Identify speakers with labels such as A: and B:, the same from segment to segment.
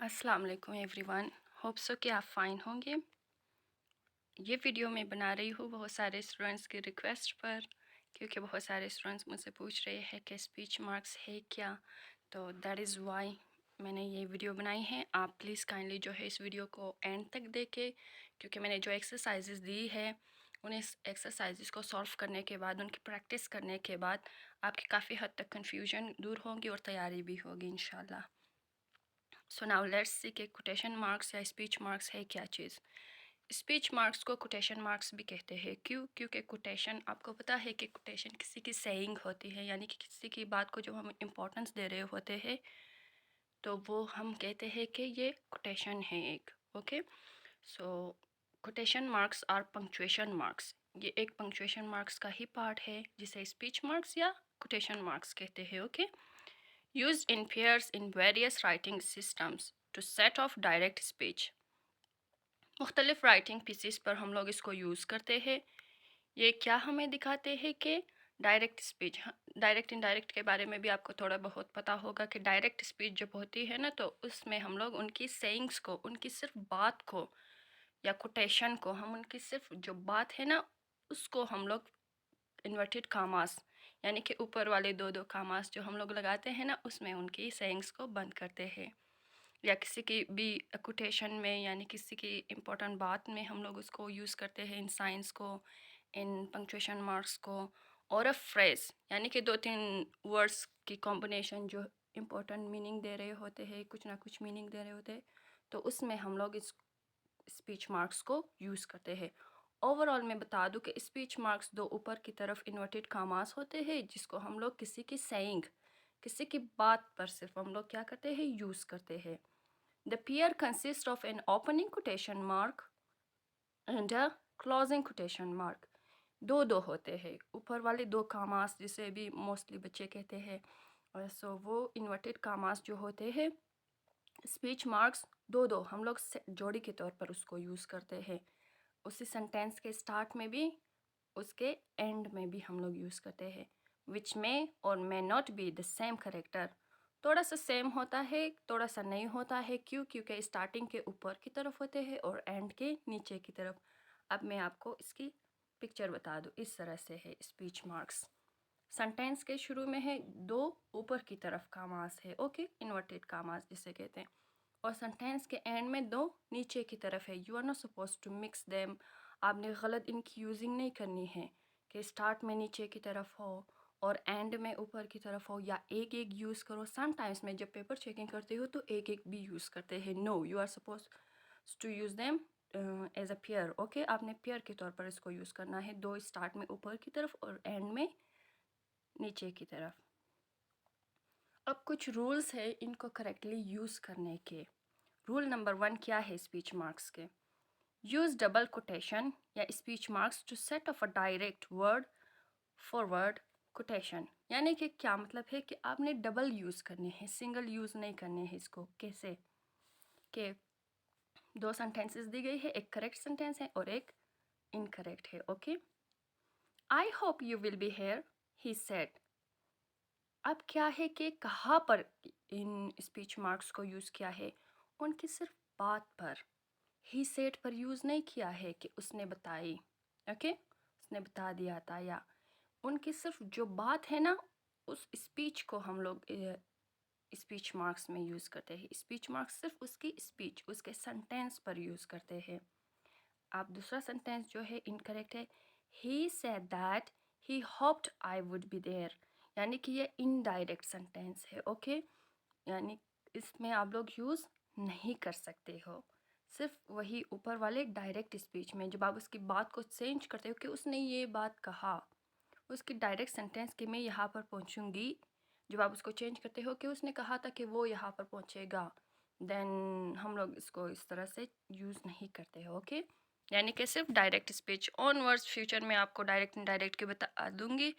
A: अस्सलाम वालेकुम everyone. Hope so कि आप फ़ाइन होंगे। ये वीडियो मैं बना रही हूँ बहुत सारे स्टूडेंट्स की रिक्वेस्ट पर, क्योंकि बहुत सारे स्टूडेंट्स मुझसे पूछ रहे हैं कि स्पीच मार्क्स है क्या। तो दैट इज़ वाई मैंने ये वीडियो बनाई है। आप प्लीज़ काइंडली जो है इस वीडियो को एंड तक देखें, क्योंकि मैंने जो एक्सरसाइजेस दी है उन एक्सरसाइजेस को सॉल्व करने के बाद, उनकी प्रैक्टिस करने के बाद आपकी काफ़ी हद तक कन्फ्यूजन दूर होगी और तैयारी भी होगी इंशाल्लाह। सो नाउ लेट्स सी कि कोटेशन मार्क्स या स्पीच मार्क्स है क्या चीज़। स्पीच मार्क्स को कोटेशन मार्क्स भी कहते हैं। क्यों? क्योंकि कोटेशन, आपको पता है कि कोटेशन किसी की सेइंग होती है, यानी कि किसी की बात को जो हम इम्पोर्टेंस दे रहे होते हैं तो वो हम कहते हैं कि ये कोटेशन है एक। Okay, so quotation marks are punctuation marks. ये एक पंक्चुएशन मार्क्स का ही पार्ट है जिसे स्पीच मार्क्स या कोटेशन मार्क्स कहते हैं। Okay, used in pairs in various writing systems to set off direct speech। मुख्तलिफ राइटिंग पीसीस पर हम लोग इसको यूज़ करते हैं। ये क्या हमें दिखाते हैं कि डायरेक्ट स्पीच, डायरेक्ट इनडायरेक्ट के बारे में भी आपको थोड़ा बहुत पता होगा कि डायरेक्ट स्पीच जब होती है ना, तो उसमें हम लोग उनकी सेइंग्स को, उनकी सिर्फ बात को या कोटेशन को, हम उनकी सिर्फ जो बात है ना उसको हम लोग इन्वर्टेड कामास, यानी कि ऊपर वाले दो दो कामास जो हम लोग लगाते हैं ना, उसमें उनकी सेइंग्स को बंद करते हैं। या किसी की भी कोटेशन में, यानी किसी की इम्पोर्टेंट बात में हम लोग उसको यूज़ करते हैं, इन साइंस को, इन पंक्चुएशन मार्क्स को। और अ फ्रेज, यानी कि दो तीन वर्ड्स की कॉम्बिनेशन जो इम्पोर्टेंट मीनिंग दे रहे होते हैं, कुछ ना कुछ मीनिंग दे रहे होते हैं, तो उसमें हम लोग इस स्पीच मार्क्स को यूज़ करते हैं। ओवरऑल मैं बता दूं कि स्पीच मार्क्स दो ऊपर की तरफ इन्वर्टेड कामास होते हैं, जिसको हम लोग किसी की सेइंग, किसी की बात पर सिर्फ हम लोग क्या करते हैं, यूज़ करते हैं। The pair consist of an opening quotation mark and a closing quotation mark. दो दो होते हैं, ऊपर वाले दो कामास जिसे भी मोस्टली बच्चे कहते हैं, और सो वो इन्वर्टेड कामास जो होते हैं, स्पीच मार्क्स दो दो हम लोग जोड़ी के तौर पर उसको यूज़ करते हैं। उसी सेंटेंस के स्टार्ट में भी, उसके एंड में भी हम लोग यूज़ करते हैं। विच में और may not be the same character. थोड़ा सा सेम होता है, थोड़ा सा नहीं होता है। क्यों? क्योंकि स्टार्टिंग के ऊपर की तरफ होते हैं और एंड के नीचे की तरफ। अब मैं आपको इसकी पिक्चर बता दूँ। इस तरह से है स्पीच मार्क्स। सेंटेंस के शुरू में है दो ऊपर की तरफ कामास है, ओके, इन्वर्टेड कामास जिसे कहते हैं, और सेंटेंस के एंड में दो नीचे की तरफ है। You are not suppose to mix them. आपने गलत इनकी यूजिंग नहीं करनी है कि स्टार्ट में नीचे की तरफ हो और एंड में ऊपर की तरफ हो, या एक एक यूज़ करो। समटाइम्स में जब पेपर चेकिंग करते हो तो एक एक भी यूज़ करते हैं। No, you are suppose to use them as a pair. Okay, आपने पेयर के तौर पर इसको यूज़ करना है। दो स्टार्ट में ऊपर की तरफ और एंड में नीचे की तरफ। अब कुछ रूल्स है इनको करेक्टली यूज़ करने के। रूल नंबर 1 क्या है स्पीच मार्क्स के? Use double quotation or speech marks to set off a direct word forward quotation. यानी कि क्या मतलब है कि आपने डबल यूज़ करने हैं, सिंगल यूज़ नहीं करने हैं इसको। कैसे? कि दो सेंटेंसेस दी गई है, एक करेक्ट सेंटेंस है और एक इनकरेक्ट है। Okay, I hope you will be here, he said. अब क्या है कि कहाँ पर इन स्पीच मार्क्स को यूज़ किया है? उनकी सिर्फ बात पर, ही सेड पर यूज़ नहीं किया है कि उसने बताई। ओके, उसने बता दिया था, या उनकी सिर्फ जो बात है ना, उस स्पीच को हम लोग स्पीच मार्क्स में यूज़ करते हैं। स्पीच मार्क्स सिर्फ उसकी स्पीच, उसके सेंटेंस पर यूज़ करते हैं। आप दूसरा सेंटेंस जो है इनकरेक्ट है। He said that he hoped I would be there, यानी कि ये इनडायरेक्ट सेंटेंस है। ओके, यानी इसमें आप लोग यूज़ नहीं कर सकते हो। सिर्फ वही ऊपर वाले डायरेक्ट स्पीच में जब आप उसकी बात को चेंज करते हो कि उसने ये बात कहा, उसकी डायरेक्ट सेंटेंस कि मैं यहाँ पर पहुँचूँगी, जब आप उसको चेंज करते हो कि उसने कहा था कि वो यहाँ पर पहुँचेगा, देन हम लोग इसको इस तरह से यूज़ नहीं करते हो। ओके, यानी कि सिर्फ डायरेक्ट स्पीच। ऑनवर्ड्स फ्यूचर में आपको डायरेक्ट इनडायरेक्ट के बता दूँगी,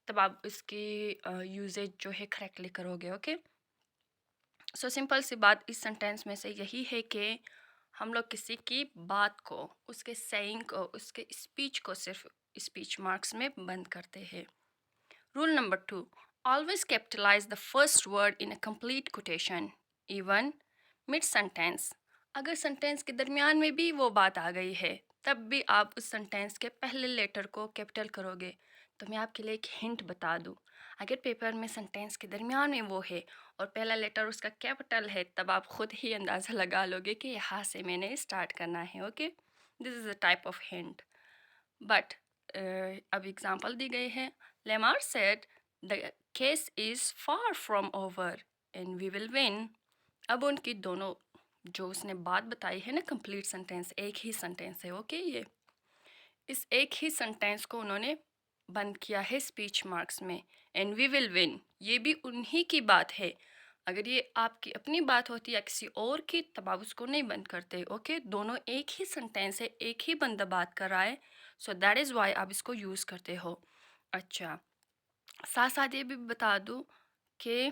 A: तब आप इसकी यूजेज जो है करेक्टली करोगे। ओके, सो सिंपल सी बात इस सेंटेंस में से यही है कि हम लोग किसी की बात को, उसके सेइंग को, उसके स्पीच को सिर्फ स्पीच मार्क्स में बंद करते हैं। Rule number 2, always capitalize the first word in a complete quotation, even mid sentence, अगर सेंटेंस के दरमियान में भी वो बात आ गई है तब भी आप उस सेंटेंस के पहले लेटर को कैपिटल करोगे। तो मैं आपके लिए एक हिंट बता दूं, अगर पेपर में सेंटेंस के दरमियान में वो है और पहला लेटर उसका कैपिटल है तब आप खुद ही अंदाज़ा लगा लोगे कि यहाँ से मैंने स्टार्ट करना है। Okay, this is a type of hint. But अब एग्जांपल दी गई है, Lemar said the case is far from over and we will win. अब उनकी दोनों जो उसने बात बताई है ना, कंप्लीट सेंटेंस, एक ही सेंटेंस है। ओके, ये इस एक ही सेंटेंस को उन्होंने बंद किया है स्पीच मार्क्स में, एंड वी विल विन, ये भी उन्हीं की बात है। अगर ये आपकी अपनी बात होती या किसी और की तब आप उसको नहीं बंद करते। ओके, दोनों एक ही सेंटेंस है, एक ही बंदा बात कर रहा है, सो दैट इज़ वाई आप इसको यूज़ करते हो। अच्छा, साथ साथ ये भी बता दूँ कि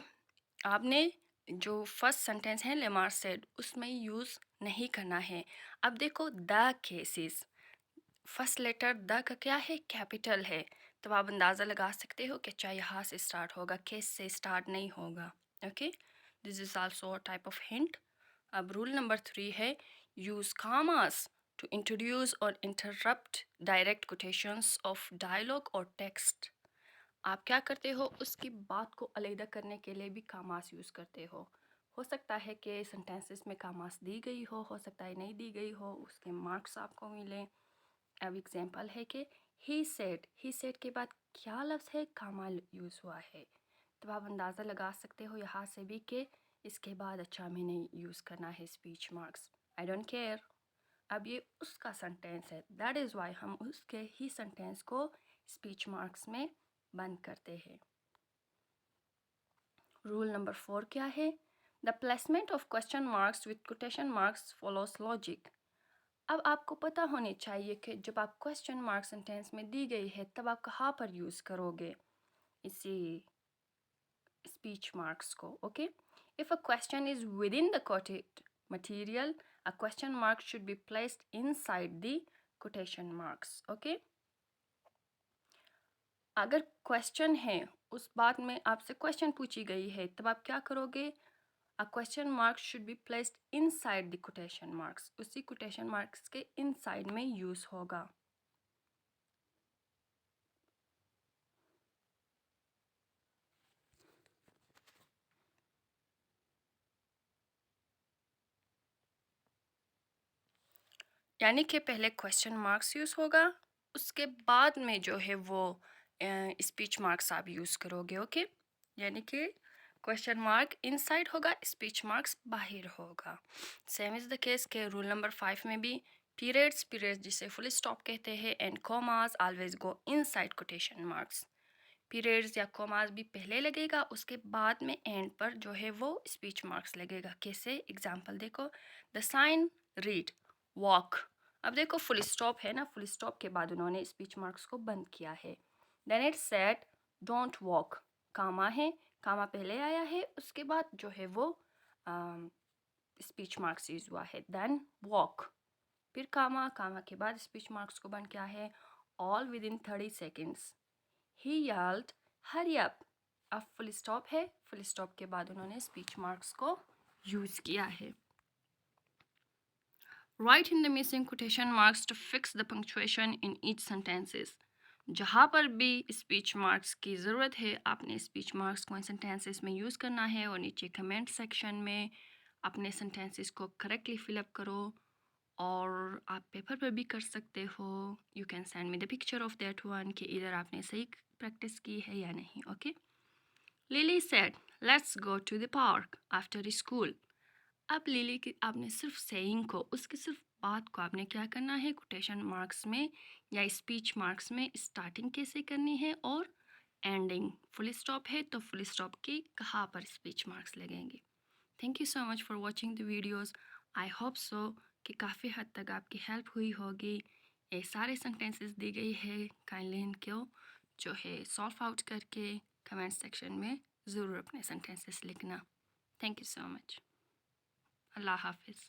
A: आपने जो फर्स्ट सेंटेंस है लेमार सेड उसमें यूज़ नहीं करना है। अब देखो the cases, first letter the का क्या है, कैपिटल है, तो आप अंदाज़ा लगा सकते हो कि अच्छा यहाँ से स्टार्ट होगा, केस से स्टार्ट नहीं होगा। Okay, this is also a type of hint. अब रूल नंबर 3 है, use commas to introduce or interrupt direct quotations of dialogue or text. आप क्या करते हो, उसकी बात को अलग करने के लिए भी कामास यूज़ करते हो सकता है कि सेंटेंसेस में कामास दी गई हो सकता है नहीं दी गई हो, उसके मार्क्स आपको मिले। अब एग्जांपल है कि ही सेड के बाद क्या लफ्ज़ है, कामा यूज़ हुआ है, तो आप अंदाज़ा लगा सकते हो यहाँ से भी कि इसके बाद अच्छा मैंने यूज़ करना है speech marks, I don't care. अब ये उसका सेंटेंस है, दैट इज़ वाई हम उसके ही सेंटेंस को स्पीच मार्क्स में बंद करते हैं। रूल नंबर 4 क्या है, the placement of question marks with quotation marks follows logic. अब आपको पता होनी चाहिए कि जब आप क्वेश्चन मार्क सेंटेंस में दी गई है तब आप कहाँ पर यूज़ करोगे इसी स्पीच मार्क्स को। Okay, if a question is with in the coated material, a question mark should be placed inside the quotation marks. Okay, अगर क्वेश्चन है, उस बात में आपसे क्वेश्चन पूछी गई है, तब आप क्या करोगे, a question mark should be placed inside the quotation marks, उसी कोटेशन मार्क्स के इनसाइड में यूज़ होगा। यानी कि पहले क्वेश्चन मार्क्स यूज़ होगा, उसके बाद में जो है वो स्पीच मार्क्स आप यूज़ करोगे। ओके, यानी कि क्वेश्चन मार्क इनसाइड होगा, स्पीच मार्क्स बाहर होगा। सेम इज़ द केस के रूल नंबर 5 में भी पीरियड्स जिसे फुल स्टॉप कहते हैं and commas always go inside quotation marks. Periods या कॉमास भी पहले लगेगा, उसके बाद में एंड पर जो है वो स्पीच मार्क्स लगेगा। कैसे, एग्जांपल देखो, द साइन रीड वॉक। अब देखो फुल स्टॉप है ना, फुल स्टॉप के बाद उन्होंने स्पीच मार्क्स को बंद किया है। Then it said don't walk, comma है, कामा पहले आया है, उसके बाद जो है वो स्पीच मार्क्स यूज हुआ है। देन वॉक, फिर कामा, कामा के बाद स्पीच मार्क्स को बंद किया है, all within 30 seconds. He yelled hurry up. अब फुल स्टॉप है, फुल स्टॉप के बाद उन्होंने स्पीच मार्क्स को यूज़ किया है। Write in the missing quotation marks to fix the punctuation in each sentences. जहाँ पर भी स्पीच मार्क्स की ज़रूरत है आपने स्पीच मार्क्स को इन सेंटेंसेस में यूज़ करना है, और नीचे कमेंट सेक्शन में अपने सेंटेंसेस को करेक्टली फिलअप करो, और आप पेपर पर भी कर सकते हो। You can send me the picture of that one कि इधर आपने सही प्रैक्टिस की है या नहीं। Okay, Lily said let's go to the park after school. अब लिली की आपने सिर्फ सेइंग को, उसकी सिर्फ बात को आपने क्या करना है, कोटेशन मार्क्स में या स्पीच मार्क्स में स्टार्टिंग कैसे करनी है और एंडिंग। फुल स्टॉप है तो फुल स्टॉप की कहाँ पर स्पीच मार्क्स लगेंगे। Thank you so much for watching the videos. I hope so कि काफ़ी हद तक आपकी हेल्प हुई होगी। ये सारे सेंटेंसेस दी गई है, काइंडली इनको जो है सॉल्व आउट करके कमेंट सेक्शन में ज़रूर अपने सेंटेंसेस लिखना। Thank you so much. अल्लाह हाफिज़।